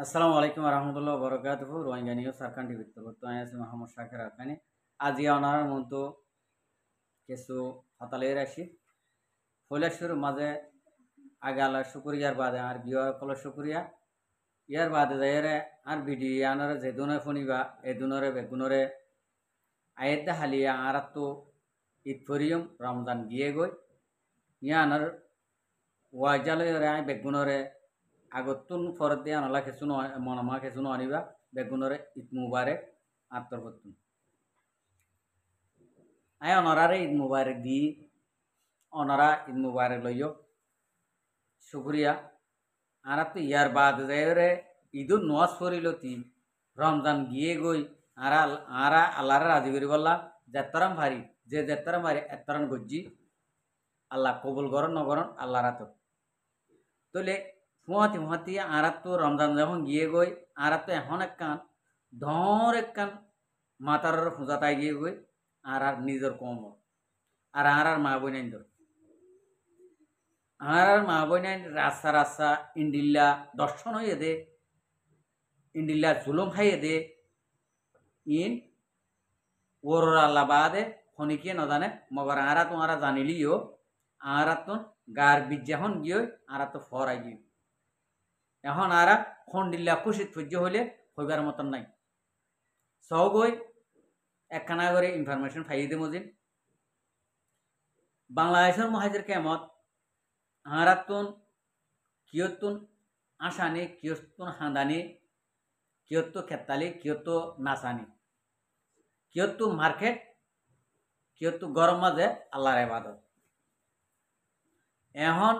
আসসালামু আলাইকুম রহমতুল্লাহ বরকাতুহু Rohingya news সারকান TV তো আছি মোহাম্মদ শাকির আকানি আজি অনার মতো কিছু হতালের আসি ফৈলাশুর মাঝে আগে আল্লাহ শুক্রিয়ার বাদে আর বিয়ার কল শুক্রিয়া ইয়ার বাদে যাইরে আর বিডি আনারে যে দুনে ফনিবা এ দুনরে বেগুনরে আয়েদা হালিয়া আর তো ঈদ ফরিয়ম রমজান গিয়ে গই ইয়া আনার ওয়াজালরে আই বেগুনরে আগতুন ফরত দিয়ে আনলা কিছু মনামা কিছু আনিবা বেগুনরে ঈদ মুবারক আত্মরবতুন আই অনরারে ঈদ মুবারক দি অনরা ঈদ মুবারক লইও শুক্রিয়া আর তো ইয়ার বাদ যাইরে ঈদুল নওয়াজ পড়িলতি রমজান গিয়ে গই আরা আল্লাহরে রাজি করি বললা যেতারাম ভারি যে যেতারাম ভারি এতারান গজ্জি আল্লাহ কবুল করন নগরন আল্লাহ রাত তোলে ফুয়াতি আর তো রমজান যখন গিয়ে গই আর তো এখন একখান ধর একখান মাতার ফুজাতাই গিয়ে গই আর নিজের কম আর মা বইনাইন্দর আর মা বইনাই রাস্তা ইন্ডিল্লা দর্শন হয়ে দে ইন্ডিল্লা জুলুম খাইয়ে দে ইন ওর আল্লাহ বাদে খনিকে নজানে মগর আরা তোমারা জানিলিও আর তো গার বিজ্ঞাপন গিয়ে আর তো ফরাই গিয়ে এখন আরা খন্ডিল্লা খুশিত সহ্য হইলে হইবার মতন নাই সবই একখানা করে ইনফরমেশন ফাইয়ে দে মজিন বাংলাদেশের মহাজের কেমত আরাতুন কিয়তুন আসানি কিয়তুন হাঁদানি কিয়তু খেতালি কিয়তু নাচানি কিয়তু মার্কেট কিয়তু গরম মাঝে আল্লাহর ইবাদত এখন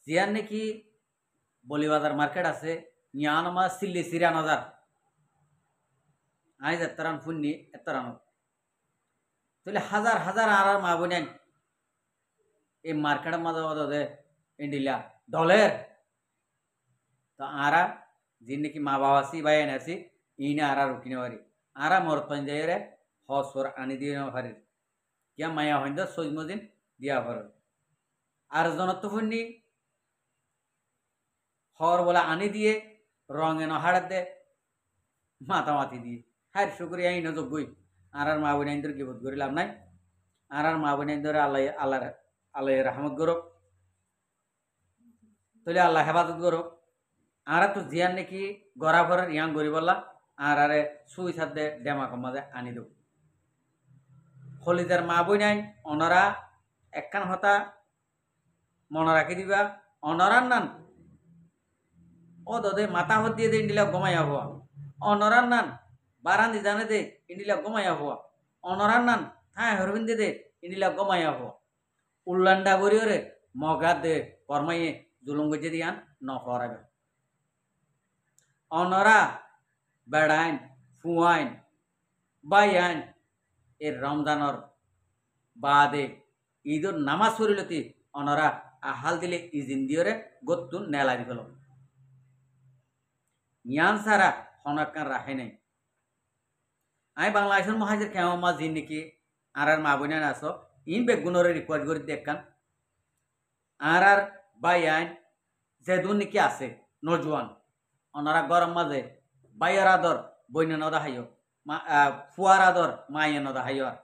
জিয়ার নাকি বলিবাজার মার্কেট আছে ইয়ানমা সিল্লি সিরান হাজার আইজ এত্তরান ফুন্নি এত্তরান তাহলে হাজার হাজার আর মা বোনেন এই মার্কেটের মাঝে দে ইন্ডিলা ডলের তো আরা যে নাকি মা বাবা আসি বা এনেছি ইনে আরা রুকিনে পারি আরা মরতন যাই রে হসর আনি দিয়ে পারি কিয়া মায়া হইন সজমদিন দিয়া পার আর জনত ফুন্নি হর বলে আনি দিয়ে রঙে নহাড় দে মাতামাতি দিয়ে হ্যাঁ শুক্রিয়া ইন যোগ্যই আর মা বোনাইন্দর গিবত করি লাভ নাই আর মা বোনাইন্দর আল্লাহ রহমত গরক তাহলে আল্লাহ হেফাজত গরক আর তো জিয়ান নাকি গড়া ভরের ইয়াং গরি বললা আরে সুই সাদে ডেমা কমাজে আনি দেব হলিদার মা বোনাই অনরা একখান হতা মনে রাখি দিবা অনরার নান ও দে মাথা হত দিয়ে দে ইন্ডিলা গমাইয়া হওয়া অনরার নান বারান্দি জানে দে ইন্ডিলা গমাইয়া হওয়া অনরার নান হ্যাঁ হরবিন দে ইন্ডিলা গমাইয়া হওয়া উল্লান্ডা করিও রে মগা দে কর্মাইয়ে জুলুম গজে দিয়ান নফরাবে অনরা বেড়াইন ফুয়াইন বাইন এর রমজানর বাদে ঈদর নামাজ পড়িলতি অনরা আহাল দিলে ইজিন দিওরে গত্তুন নেলা দি ফেল ইয়ান সারা হনকান রাখে নাই আমি বাংলাদেশের মহাজের কেমন মা জিন নাকি আর মা বোনান আস ইন বেগুনরে রিকোয়ার্ড করে দেখান আর বাই আইন যেদুন নাকি আছে নজওয়ান ওনারা গরম মাঝে বাইয়ের আদর বইনে নদা হাইও ফুয়ার আদর মাইয়ে নদা হাইও আর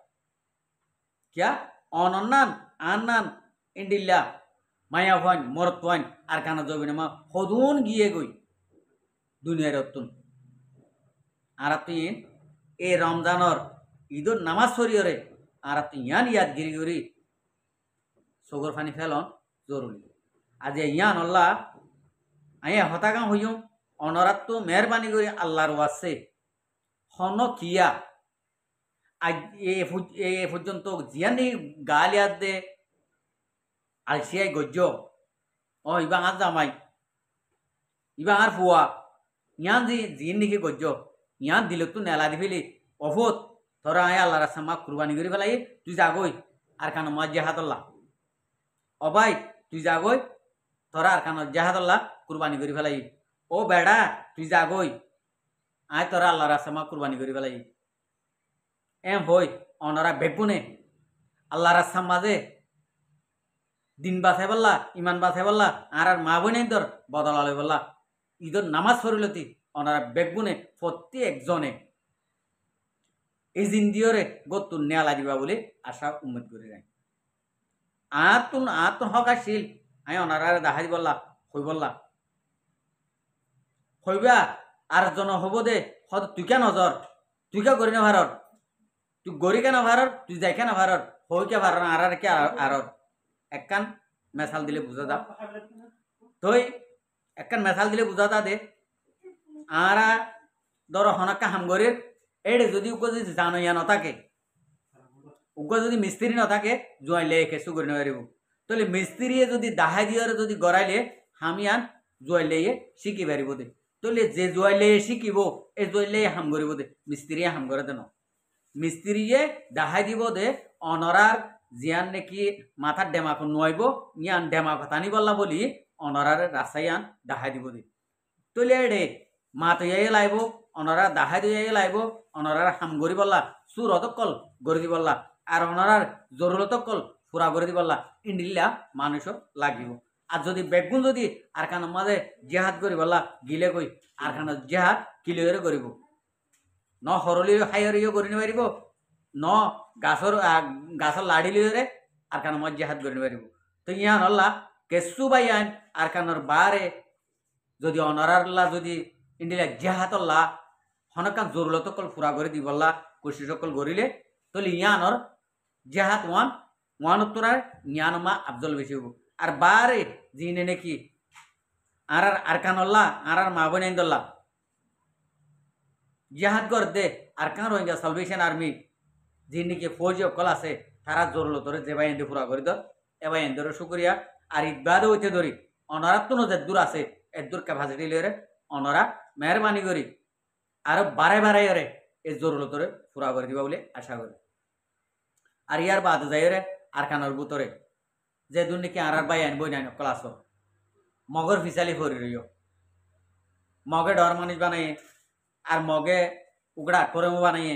কিয়া অনন্নান আন্নান ইন্ডিল্লা মায়া ফান মরত ফান আর কানা যাবে না মা হদুন গিয়ে গই দুনিয়ার অতুন আর তুই এই রমজানর ঈদর নামাজ পড়িয়রে আর তুই ইয়ান ইয়াদগিরি করি সগর ফানি ফেলন জরুরি আজ ইয়ান আল্লাহ আইয়া হতাকাম হইম অনরাত তো মেহরবানি করি আল্লাহর ওয়াসে হন কিয়া আজ এ পর্যন্ত জিয়ানি গালিয়াত দে আলসিয়াই গজ্য ও ইবা আর জামাই ইবা আর ফুয়া ইয়ান জিন নাকি গজ্য ইয়ান দিল তো নেলা দি ফেলি অফত তোরা আয় আল্লাহ রাস্তা মা কুরবানি করে ফেলাই তুই যাগই আর কানো মা জেহাদল্লাহ অবাই তুই যাগই তোরা আর কানো জেহাদল্লাহ কুরবানি করে ফেলাই ও বেড়া তুই যাগই আয় তোরা আল্লাহ রাস্তা মা কুরবানি করে ফেলাই এম হই অনরা বেগুনে আল্লাহ রাস্তা মাঝে দিন বাছাই বললা ইমান বাছাই বললা আর মা বোনের বদলালে বললা ঈদর নামাজ পড়িলতি ওনারা বেগুনে প্রত্যেকজনে এজিন দিয়রে গতুন নেয়ালা দিবা বলে আশা উম্মেদ করে রাই আতুন হকাশীল আমি ওনারা দেখা দি বললা হই বললা হইবা আর জন হব দে হদ তুই কেন নজর তুই কে করি না ভারত তুই গড়ি কেন ভারত তুই যাই কেন ভারত হই কে ভারত আর কে আরত একখান মেসাল দিলে বুঝা দা তই একখান মেসাল দিলে বুঝা দা দে আরা ধর হনাক্কা হামগরির এড়ে যদি উগ্র যদি জানইয়া নথাকে উগ্র যদি মিস্ত্রি নথাকে জুয়াইলে কেসু করে নেওয়ারিব তাহলে মিস্ত্রিয়ে যদি দাহাই দিয়ে যদি গড়াইলে হামিয়ান জুয়াইলে শিখি পারিব দে তাহলে যে জুয়াইলে শিখিব এই জুয়াইলে হাম করিব দে মিস্ত্রিয়ে হাম করে দেন মিস্ত্রিয়ে দাহাই দিব দে অনরার জিয়ান নাকি মাথার ডেমাক নোয়াইব ইয়ান ডেমাক টানি বললা বলি অনরার রাস্তায়ান দাহাই দিব দে তাহলে এড়ে মা তৈয়াই লাইব অনরা দাহাই তৈয়াই লাইব অনরার হাম গরি বললা সুর অতকল গড়ি দি বললা আর অনরার জরুরতকল ফুরা গড়ি দি বললা ইন্ডিল্লা মানুষ লাগিব আর যদি বেগুন যদি আর কান মাঝে জেহাদ করি বললা গিলে কই আর কান জেহাদ কিলিয়রে করিব ন হরলিও হাইরিও করি পারিব ন গাছর লাড়ি লিওরে আর কান মাঝে জেহাদ করি পারিব তো ইয়ান হল্লা কেসু বাই আইন আর কানর বারে যদি অনরারলা যদি ইন্ডিলা জেহাতল্লা হনকান জরুরতকল ফুরা করে দি বললা কোশিসকল গড়িলে তাহলে ইয়ানর জেহাত ওয়ান উত্তরার ইয়ানমা আফজল বেশি হব আর বারে জিনে নাকি আর আরকানল্লা আর মা বোনাইন্দল্লা জেহাদ কর দে আরকান রোহিঙ্গা সালভেশন আর্মি যে নাকি ফৌজি অকল আছে তারা জরুরতরে যে ভাই এন্ডে ফুরা করে দ এবার এন্ডের শুক্রিয়া আর ইবাদে হইতে ধরি অনরা তো যে দূর আছে এদূর ক্যাপাসিটি লিয়ে অনরা মেহরবানি করি আর বারে বারে রে এই জরুরতরে ফুরা করে দিবা বলে আশা করি আর ইয়ার বাদ যাই রে আরকানোর ভিতরে যে দুন নাকি আর বাই আনবো নাই ক্লাস মগর ফিসালি ফরি রইও মগে ডর মানুষ বানাইয়ে আর মগে উগড়া করে বানাইয়ে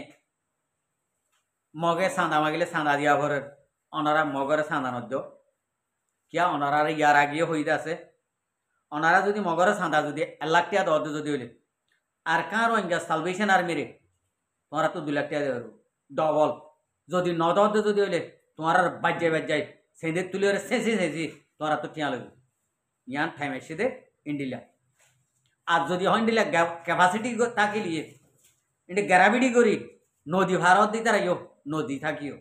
মগে চাঁদা মাগিলে চাঁদা দিয়া ভরের অনারা মগরে চাঁদা নদ্য কিয়া অনারা ইয়ার আগিয়ে হইতে আছে অনারা যদি মগরে চাঁদা যদি 1 লাখ টাকা দর যদি হইলে আর কার রোহিঙ্গা সালভেশন আর্মিরে তোমরা তো 2 লাখ টাকা দেব ডবল যদি নদর যদি হইলে তোমার বাজ্যায় সেদের তুলে শেষি তোরা তো টিয়া লাগবে ইয়ান টাইম এসে দে ইন্ডিলা আর যদি হয় ইন্ডিলা ক্যাপাসিটি থাকিলিয়ে ইন্ডি গ্যারাভিটি করি নদী ভারত দিতে রাইও নদী থাকিও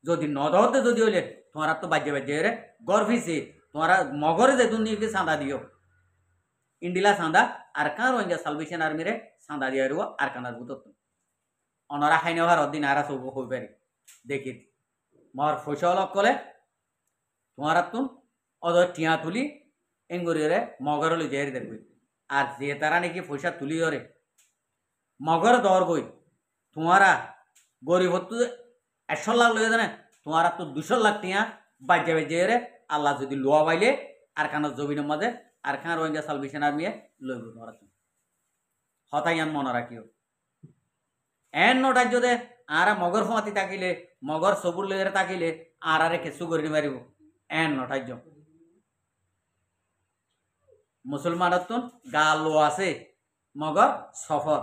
যদি নদরতে যদি হইলে তোমরা তো বাজ্যে রে গর্ভিসে তোমরা মগরে যে দুনিয়াকে চাঁদা দিও ইন্ডিলা চাঁদা আর কার রোহিঙ্গা সালভেশন আর্মিরে চাঁদা দিয়া রব আর কানার বুত অনরা খাইনে ভারত দিন আর সব হই পারে দেখি মর ফসলক কলে তোমার তুন অদ টিয়া তুলি এঙ্গরিরে মগর লই যাই দেখবি আর যে তারা নাকি পয়সা তুলি ধরে মগর দর গই তোমারা গরিব তো 100 লাখ লই জানে তোমারা তো 200 লাখ টিয়া বাজ্যে বাজ্যে আল্লাহ যদি লোয়া পাইলে আর কানার জমিনের মাঝে আর খান রোহিঙ্গা সালভেশন আর্মিয়ে লইব তোমারা হতাই আন মনে রাখিও এন নটার যদি আর মগর ফমাতি থাকিলে মগর সবুর লইরে থাকিলে আর আরে কেসু করি মারিব এন নটার্য মুসলমানত গালো আছে মগর সফর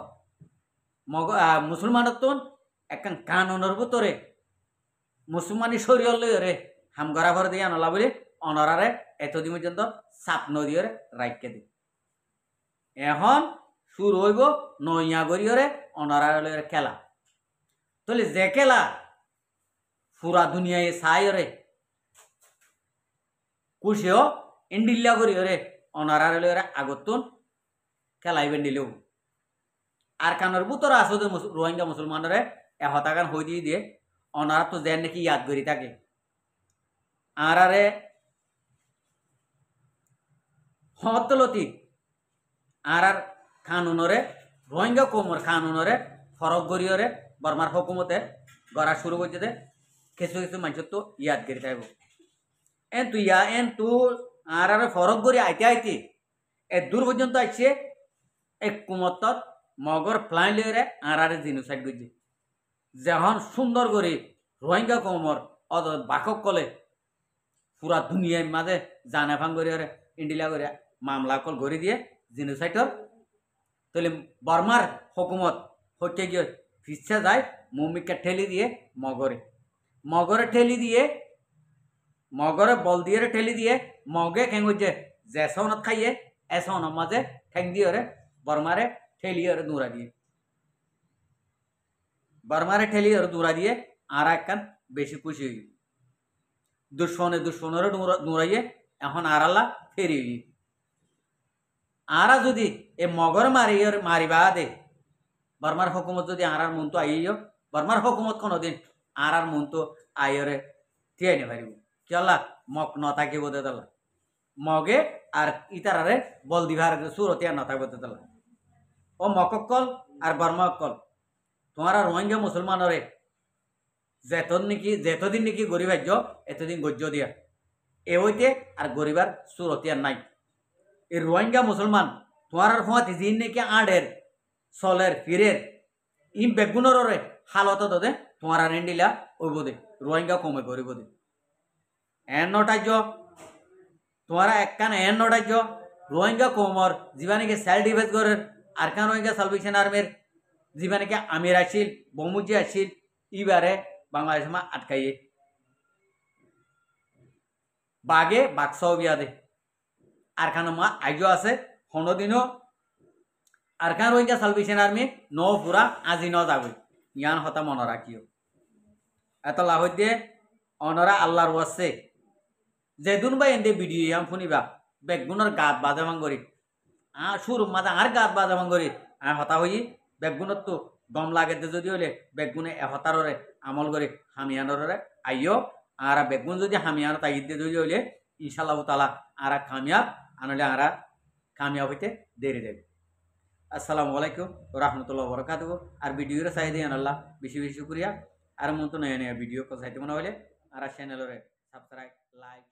মুসলমানত একখান কানুনের ভিতরে মুসলমানি শরীর লইরে হামগরা ভর দিয়ে আনলা বলে অনরারে এতদিন পর্যন্ত সাপ নদীরে রাইকে দি এখন শুরু হইব নইয়া গড়িয়রে অনরারে খেলা তাহলে যে খেলা পুরা দুনিয়ায় চাইরে কুশেও ইন্ডিল্লা করিয়রে অনারারে আগতুন খেলাইবেন দিলেও আর কানোর বুতর আসো রোহিঙ্গা মুসলমানরে হতাকান হই দিয়ে দিয়ে অনারা তো যেন নাকি ইয়াদ করি থাকে আরারে হতলতি আর কানুনরে রোহিঙ্গা কোমর কানুনরে ফরক গড়িয়রে বর্মার হকুমতে গড়া শুরু করছে দে কিছু কিছু মানুষ তো ইয়াদ করি থাকব এন তু আর ফরক গড়ি আইতে আইতে দূর পর্যন্ত আইছে এক কুমত মগর ফ্লাই লইরে আর জিনোসাইড করছে যখন সুন্দর করে রোহিঙ্গা কোমর অত বাকক কলে পুরা দুনিয়ার মাঝে জানে ফাং করে ইন্ডিলা করে মামলা কল গড়ি দিয়ে জিনোসাইটর তাহলে বর্মার হুকুমত হচ্ছে গিয়ে ফিসছে যায় মৌমিককে ঠেলি দিয়ে মগরে ঠেলি দিয়ে মগরে বল দিয়ে ঠেলি দিয়ে মগে খেং হচ্ছে জেসনত খাইয়ে এসনের মাঝে ঠেং দিয়ে বর্মারে ঠেলিয়ে দৌড়া দিয়ে বর্মারে ঠেলিয়ে দৌড়া দিয়ে আর একখান বেশি খুশি হই দুশ্মনের দৌড়াইয়ে এখন আর আল্লাহ ফেরি আরা যদি এ মগর মারিবা দে বর্মার হুকুমত যদি আর মন তো আইও বর্মার হুকুমত কোনোদিন আর মন তো আইরে টিয়াই নে পারিব কি আল্লাহ মগ নথাকিব দে তাল্লা মগে আর ইতারারে বল দিবার সুরতিয়া নথাকব দে তাল্লা ও মকক্কল আর বর্মাক্কল তোমার রোহিঙ্গা মুসলমানরে যেতদিন নাকি গরিবার্য এতদিন গজ্য দিয়া এ হইতে আর গরিবার সুরতিয়ার নাই এই রোহিঙ্গা মুসলমান তোমার ফোঁয়াতে যিন নাকি আড়ের চলের ফিরের ই বেগুনরে হালত দে তোমার রেন্ডিলা ওইব দে রোহিঙ্গা কমে করিব দে এন নটার্য তোমার একখান এন নটার্য রোহিঙ্গা কমর যিবা নাকি সেলফ ডিফেন্স করে আর কান রোহিঙ্গা সালভেশন আর্মির যিবা নাকি আমির আসিল বহুমুজি আসিল ইবারে বাংলাদেশ মা আটকাইয়ে বাগে বাক্সাও বিয়া দে আর খান মা আইজো আছে কোনোদিনও আর খান রোহিঙ্গা সালভেশন আর্মি ন পুরা আজি ন যাবে ইয়ান হতা মনে রাখিও এত লাভ দিয়ে অনরা আল্লাহর ওয়াসে যেদুন বা এন্দে ভিডিও ইয়াম শুনিবা বেগুনের গাত বাজা ভাঙ্গরি সুর মাঝে আর গাত বাজা ভাঙ্গরি হতা হই বেগুনত তো দম লাগে যদি হলে বেগুনে এহতারে আমল করে হামিয়ানরে আইও আর বেগুন যদি হামিয়ান তাগিদে যদি হইলে ইনশাআল্লাহ তাআলা আর কামিয়াব আনলে আর কামিয়াব হইতে দেরি দেবে আসসালামু আলাইকুম রহমতুল্লাহ বরকাতুহু আর ভিডিওর চাই দিয়ে আল্লাহ বেশি বেশি শুকরিয়া আর মন তো নয়া নয়া ভিডিও চাইতে মনে হলে আর চ্যানেলরে সাবস্ক্রাইব লাইক